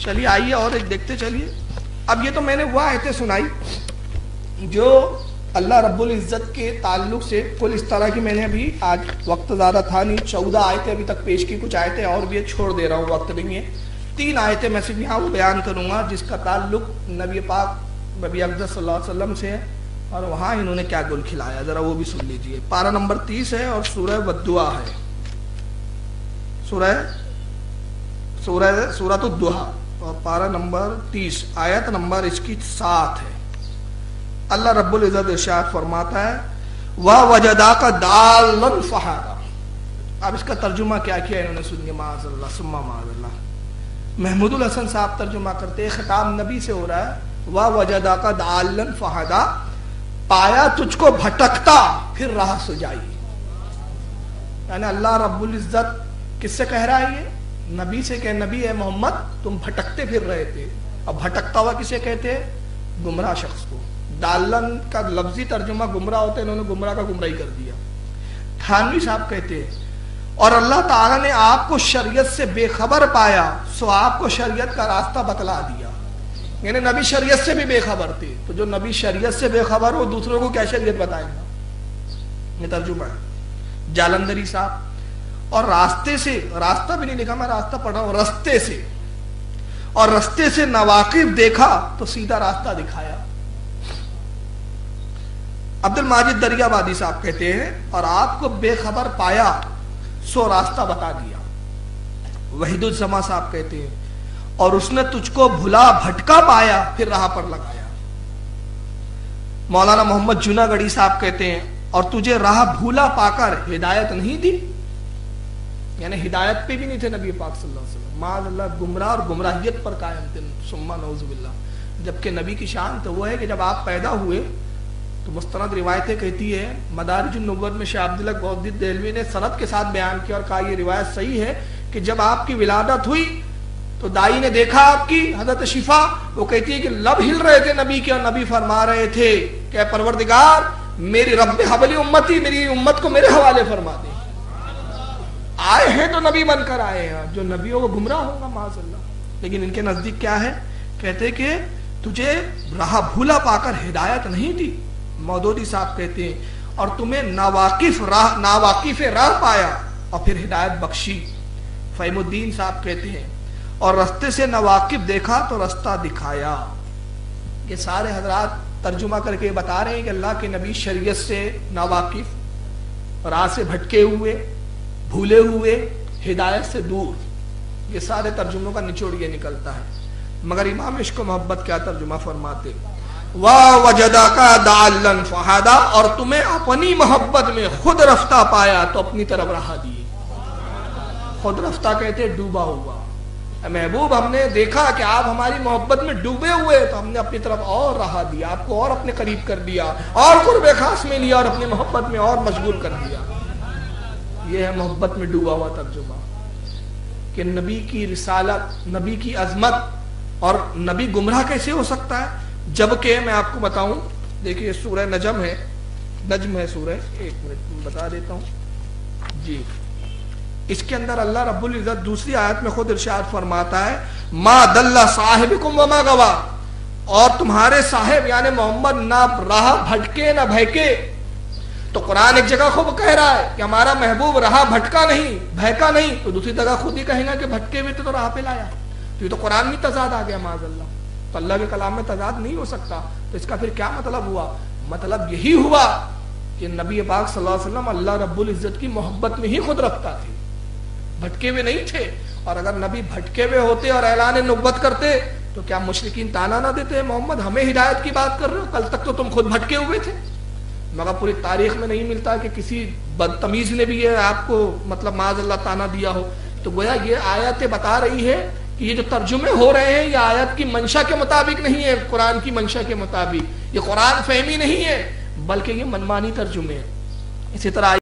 چلیے آئیے اور ایک دیکھتے چلیے. اب یہ تو میں نے وہ آیتیں سنائی جو اللہ رب العزت کے تعلق سے کل اس طرح کی. میں نے ابھی آج وقت زیادہ تھا نہیں, 14 آیتیں ابھی تک پیش کی, کچھ آیتیں اور بھی چھوڑ دے رہا ہوں, وقت نہیں ہے. 3 آیتیں میں صرف یہاں وہ بیان کروں گا جس کا تعلق نبی پاک نبی اقدس صلی اللہ علیہ وسلم سے ہے, اور وہاں انہوں نے کیا گل کھلایا, ذرا وہ بھی سن لیجئے. پارہ نمبر 30 ہے اور سورہ والدعا ہے, سورۃ الدحا, اور پارہ نمبر 30 آیت نمبر اس کی 7 ہے. اللہ رب العزت ارشاد فرماتا ہے وَوَجَدَاكَ ضَالًّا فَهَدَىٰ. اب اس کا ترجمہ کیا کیا انہوں نے سنیے, معاذ اللہ ثم معاذ اللہ. محمود الحسن صاحب ترجمہ کرتے ہیں, خطاب نبی سے ہو رہا ہے, وَوَجَدَاكَ ضَالًّا فَهَدَىٰ, پایا تجھ کو بھٹکتا پھر راہ سجائی. یعنی اللہ رب العزت کس سے کہہ رہا ہے, یہ نبی سے کہ نبی اے محمد تم بھٹکتے پھر رہے تھے. اب بھٹکتا ہوا کسے کہتے ہیں, گمراہ شخص کو. دالن کا لفظی ترجمہ گمراہ ہوتا ہے, انہوں نے گمراہ کا گمراہی کر دیا. تھانوی صاحب کہتے ہیں اور اللہ تعالیٰ نے آپ کو شریعت سے بے خبر پایا سو آپ کو شریعت کا راستہ بتلا دیا. یعنی نبی شریعت سے بھی بے خبر تھے, تو جو نبی شریعت سے بے خبر ہو دوسروں کو کیا شریعت بتائیں گا, یہ ترجمہ ہے. جالندری صاحب, اور راستے سے, راستہ بھی نہیں لکھا, میں راستہ پڑھا ہوں, رستے سے, اور رستے سے نواقف دیکھا تو سیدھا راستہ دکھایا. عبد الماجد دریابادی صاحب کہتے ہیں اور آپ کو بے خبر پایا سو راستہ بتا دیا. وحید الزما صاحب کہتے ہیں اور اس نے تجھ کو بھلا بھٹکا پایا پھر راہ پر لگایا. مولانا محمد جوناگڑھی صاحب کہتے ہیں اور تجھے راہ بھولا پا کر ہدایت نہیں دی. یعنی ہدایت پہ بھی نہیں تھے نبی پاک صلی اللہ علیہ وسلم, معاذ اللہ گمراہ اور گمراہیت پر قائم تھے, ثم نعوذ باللہ. جبکہ نبی کی شان تو وہ ہے کہ جب آپ پیدا ہوئے تو مستند روایتیں کہتی ہے, مدارج النبوت میں شیخ عبداللہ غوث دہلوی نے سند کے ساتھ بیان کیا اور کہا یہ روایت صحیح ہے کہ جب آپ کی ولادت ہوئی تو دائی نے دیکھا آپ کی حضرت شفا, وہ کہتی ہے کہ لب ہل رہے تھے نبی کے, اور نبی فرما رہے تھے کہ پروردگار میری رب حبلی امتی, میری امت کو میرے حوالے فرما دے. آئے ہیں تو نبی بن کر آئے ہیں, جو نبی ہو وہ گمراہ ہوگا معاذ اللہ. لیکن ان کے نزدیک کیا ہے, کہتے کہ تجھے راہ بھولا پا کر ہدایت نہیں دی. مودودی صاحب کہتے ہیں اور تمہیں ناواقف راہ پایا اور پھر ہدایت بخشی. فہیم الدین صاحب کہتے ہیں اور رستے سے نواقف دیکھا تو رستہ دکھایا. یہ سارے حضرات ترجمہ کر کے بتا رہے ہیں کہ اللہ کے نبی شریعت سے ناواقف, راہ سے بھٹکے ہوئے, بھولے ہوئے, ہدایت سے دور. یہ سارے ترجموں کا نچوڑ یہ نکلتا ہے. مگر امام عشق و محبت کیا ترجمہ فرماتے, وَوَجَدَاكَ ضَالًّا فَهَدَىٰ, اور تمہیں اپنی محبت میں خود رفتہ پایا تو اپنی طرف راہ دیے. خود رفتہ کہتے ڈوبا ہوا. محبوب ہم نے دیکھا کہ آپ ہماری محبت میں ڈوبے ہوئے تو ہم نے اپنی طرف اور راہ دیا, آپ کو اور اپنے قریب کر دیا, اور قرب خاص میں لیا اور اپنی محبت میں اور مشغول کر دیا. یہ ہے محبت میں ڈوبا ہوا ترجمہ. کہ نبی کی رسالت, نبی کی عظمت, اور نبی گمراہ کیسے ہو سکتا ہے, جبکہ میں آپ کو بتاؤں, دیکھیے سورہ نجم ہے سورہ, ایک منٹ بتا دیتا ہوں جی. اس کے اندر اللہ رب العزت دوسری آیت میں خود ارشاد فرماتا ہے ما دل صاحبکم وما غوا, اور تمہارے صاحب یعنی محمد نہ راہ بھٹکے نہ بہکے. تو قرآن ایک جگہ خوب کہہ رہا ہے کہ ہمارا محبوب راہ بھٹکا نہیں, بہکا نہیں, تو دوسری جگہ خود ہی کہیں گا کہ بھٹکے ہوئے تو راہ پہ لایا. تو یہ تو قرآن میں تضاد آ گیا معاذ اللہ. تو اللہ کے کلام میں تضاد نہیں ہو سکتا. تو اس کا پھر کیا مطلب ہوا, مطلب یہی ہوا کہ نبی پاک صلی اللہ علیہ وسلم اللہ رب العزت کی محبت میں ہی خود رفتہ تھے, بھٹکے ہوئے نہیں تھے. اور اگر نبی بھٹکے ہوئے ہوتے اور اعلان نبوت کرتے تو کیا مشرکین تانا نہ دیتے, محمد ہمیں ہدایت کی بات کر رہے ہو, کل تک تو تم خود بھٹکے ہوئے تھے. مگر پوری تاریخ میں نہیں ملتا کہ کسی بدتمیز نے بھی یہ آپ کو مطلب معاذ اللہ تانا دیا ہو. تو گویا یہ آیتیں بتا رہی ہے کہ یہ جو ترجمے ہو رہے ہیں یہ آیت کی منشا کے مطابق نہیں ہے, قرآن کی منشا کے مطابق. یہ قرآن فہمی نہیں ہے بلکہ یہ منمانی ترجمے ہیں. اسی طرح